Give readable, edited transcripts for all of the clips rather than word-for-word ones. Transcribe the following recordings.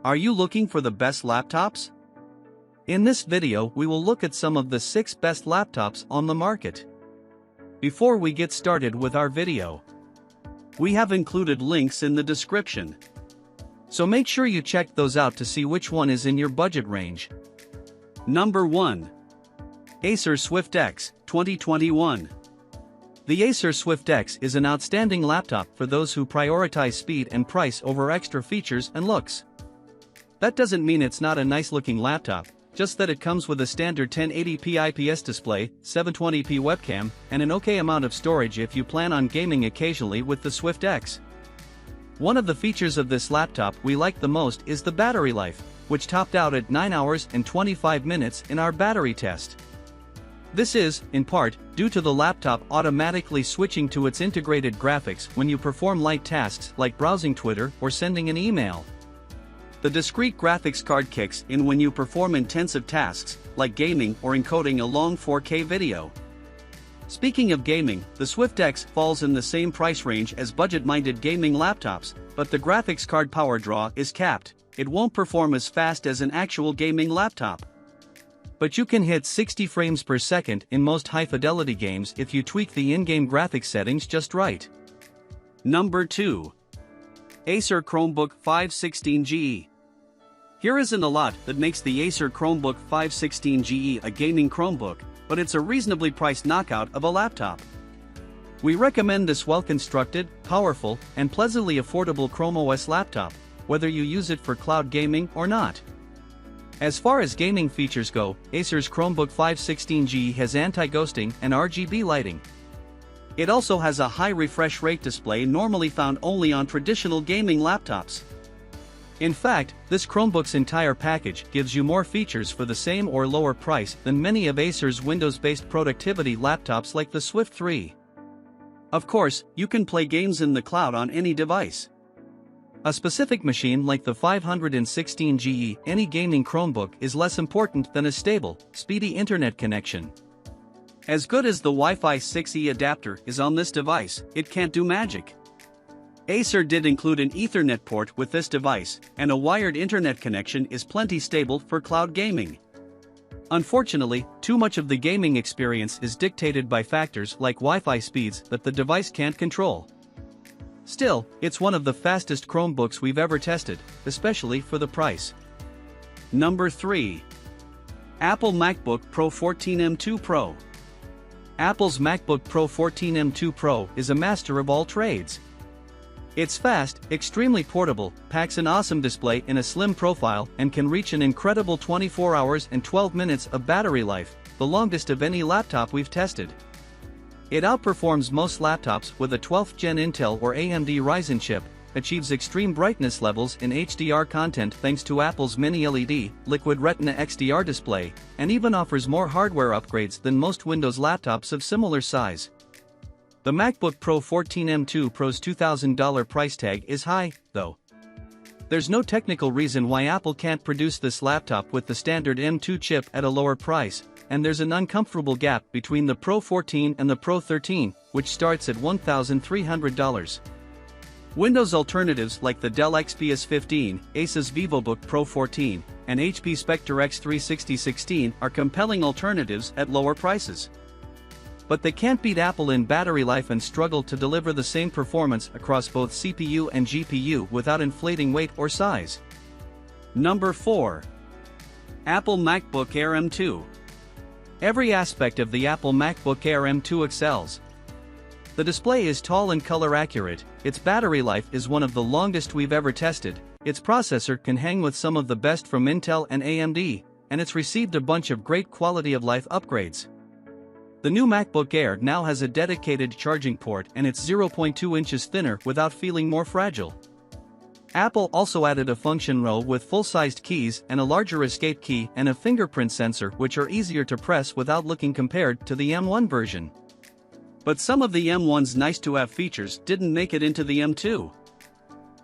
Are you looking for the best laptops? In this video we will look at some of the 6 best laptops on the market. Before we get started with our video, we have included links in the description. So make sure you check those out to see which one is in your budget range. Number 1. Acer Swift X, 2021. The Acer Swift X is an outstanding laptop for those who prioritize speed and price over extra features and looks. That doesn't mean it's not a nice-looking laptop, just that it comes with a standard 1080p IPS display, 720p webcam, and an okay amount of storage if you plan on gaming occasionally with the Swift X. One of the features of this laptop we like the most is the battery life, which topped out at 9 hours and 25 minutes in our battery test. This is, in part, due to the laptop automatically switching to its integrated graphics when you perform light tasks like browsing Twitter or sending an email. The discrete graphics card kicks in when you perform intensive tasks, like gaming or encoding a long 4K video. Speaking of gaming, the Swift X falls in the same price range as budget-minded gaming laptops, but the graphics card power draw is capped. It won't perform as fast as an actual gaming laptop. But you can hit 60 frames per second in most high-fidelity games if you tweak the in-game graphics settings just right. Number 2. Acer Chromebook 516GE. Here isn't a lot that makes the Acer Chromebook 516GE a gaming Chromebook, but it's a reasonably priced knockout of a laptop. We recommend this well-constructed, powerful, and pleasantly affordable Chrome OS laptop, whether you use it for cloud gaming or not. As far as gaming features go, Acer's Chromebook 516GE has anti-ghosting and RGB lighting. It also has a high refresh rate display normally found only on traditional gaming laptops. In fact, this Chromebook's entire package gives you more features for the same or lower price than many of Acer's Windows-based productivity laptops like the Swift 3. Of course, you can play games in the cloud on any device. A specific machine like the 516GE, any gaming Chromebook is less important than a stable, speedy internet connection. As good as the Wi-Fi 6E adapter is on this device, it can't do magic. Acer did include an Ethernet port with this device, and a wired internet connection is plenty stable for cloud gaming. Unfortunately, too much of the gaming experience is dictated by factors like Wi-Fi speeds that the device can't control. Still, it's one of the fastest Chromebooks we've ever tested, especially for the price. Number 3. Apple MacBook Pro 14 M2 Pro. Apple's MacBook Pro 14 M2 Pro is a master of all trades. It's fast, extremely portable, packs an awesome display in a slim profile, and can reach an incredible 24 hours and 12 minutes of battery life, the longest of any laptop we've tested. It outperforms most laptops with a 12th Gen Intel or AMD Ryzen chip, achieves extreme brightness levels in HDR content thanks to Apple's Mini LED, Liquid Retina XDR display, and even offers more hardware upgrades than most Windows laptops of similar size. The MacBook Pro 14 M2 Pro's $2,000 price tag is high, though. There's no technical reason why Apple can't produce this laptop with the standard M2 chip at a lower price, and there's an uncomfortable gap between the Pro 14 and the Pro 13, which starts at $1,300. Windows alternatives like the Dell XPS 15, Asus VivoBook Pro 14, and HP Spectre X360 16 are compelling alternatives at lower prices. But they can't beat Apple in battery life and struggle to deliver the same performance across both CPU and GPU without inflating weight or size. Number 4. Apple MacBook Air M2. Every aspect of the Apple MacBook Air M2 excels. The display is tall and color accurate, its battery life is one of the longest we've ever tested, its processor can hang with some of the best from Intel and AMD, and it's received a bunch of great quality of life upgrades. The new MacBook Air now has a dedicated charging port and it's 0.2 inches thinner without feeling more fragile. Apple also added a function row with full-sized keys and a larger escape key and a fingerprint sensor which are easier to press without looking compared to the M1 version. But some of the M1's nice-to-have features didn't make it into the M2.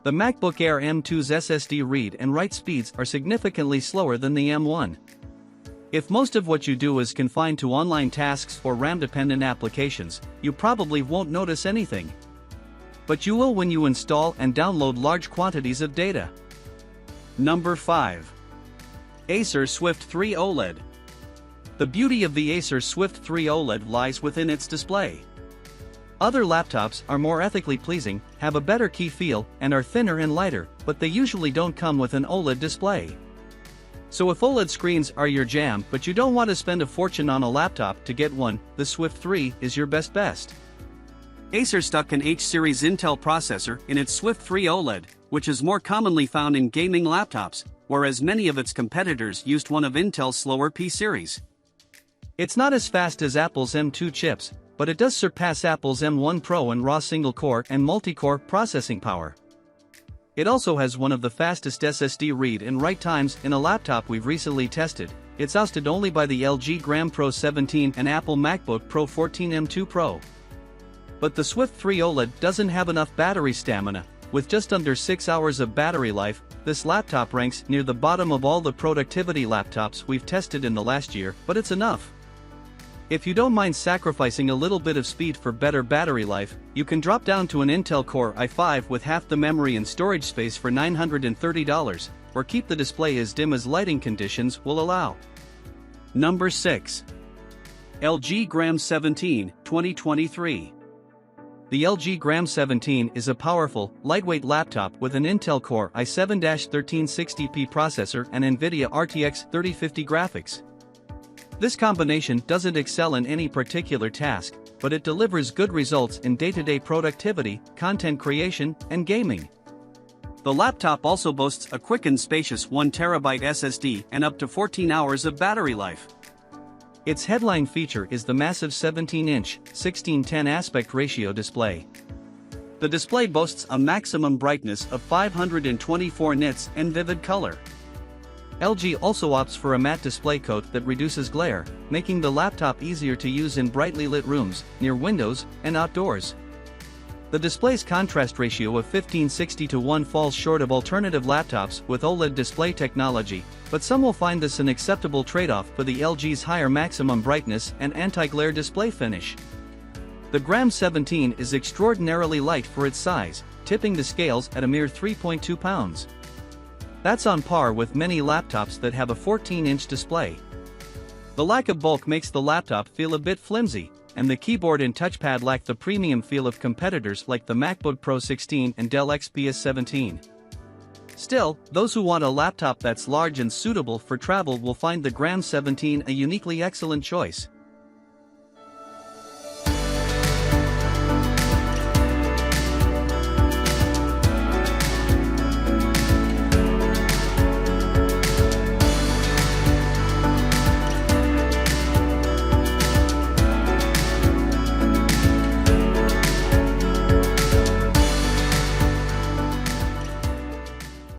The MacBook Air M2's SSD read and write speeds are significantly slower than the M1. If most of what you do is confined to online tasks or RAM-dependent applications, you probably won't notice anything. but you will when you install and download large quantities of data. Number 5. Acer Swift 3 OLED. The beauty of the Acer Swift 3 OLED lies within its display. Other laptops are more ethically pleasing, have a better key feel, and are thinner and lighter, but they usually don't come with an OLED display. So if OLED screens are your jam but you don't want to spend a fortune on a laptop to get one, the Swift 3 is your best. Acer stuck an H-series Intel processor in its Swift 3 OLED, which is more commonly found in gaming laptops, whereas many of its competitors used one of Intel's slower P-series. It's not as fast as Apple's M2 chips, but it does surpass Apple's M1 Pro in raw single-core and multi-core processing power. It also has one of the fastest SSD read and write times in a laptop we've recently tested. It's ousted only by the LG Gram Pro 17 and Apple MacBook Pro 14 M2 Pro. But the Swift 3 OLED doesn't have enough battery stamina. With just under 6 hours of battery life, this laptop ranks near the bottom of all the productivity laptops we've tested in the last year, but it's enough. If you don't mind sacrificing a little bit of speed for better battery life, you can drop down to an Intel Core i5 with half the memory and storage space for $930, or keep the display as dim as lighting conditions will allow. Number 6. LG Gram 17, 2023. The LG Gram 17 is a powerful, lightweight laptop with an Intel Core i7-1360p processor and NVIDIA RTX 3050 graphics. This combination doesn't excel in any particular task, but it delivers good results in day-to-day productivity, content creation, and gaming. The laptop also boasts a quick and spacious 1TB SSD and up to 14 hours of battery life. Its headline feature is the massive 17-inch, 16:10 aspect ratio display. The display boasts a maximum brightness of 524 nits and vivid color. LG also opts for a matte display coat that reduces glare, making the laptop easier to use in brightly lit rooms, near windows, and outdoors. The display's contrast ratio of 1560:1 falls short of alternative laptops with OLED display technology, but some will find this an acceptable trade-off for the LG's higher maximum brightness and anti-glare display finish. The Gram 17 is extraordinarily light for its size, tipping the scales at a mere 3.2 pounds. That's on par with many laptops that have a 14-inch display. The lack of bulk makes the laptop feel a bit flimsy, and the keyboard and touchpad lack the premium feel of competitors like the MacBook Pro 16 and Dell XPS 17. Still, those who want a laptop that's large and suitable for travel will find the Gram 17 a uniquely excellent choice.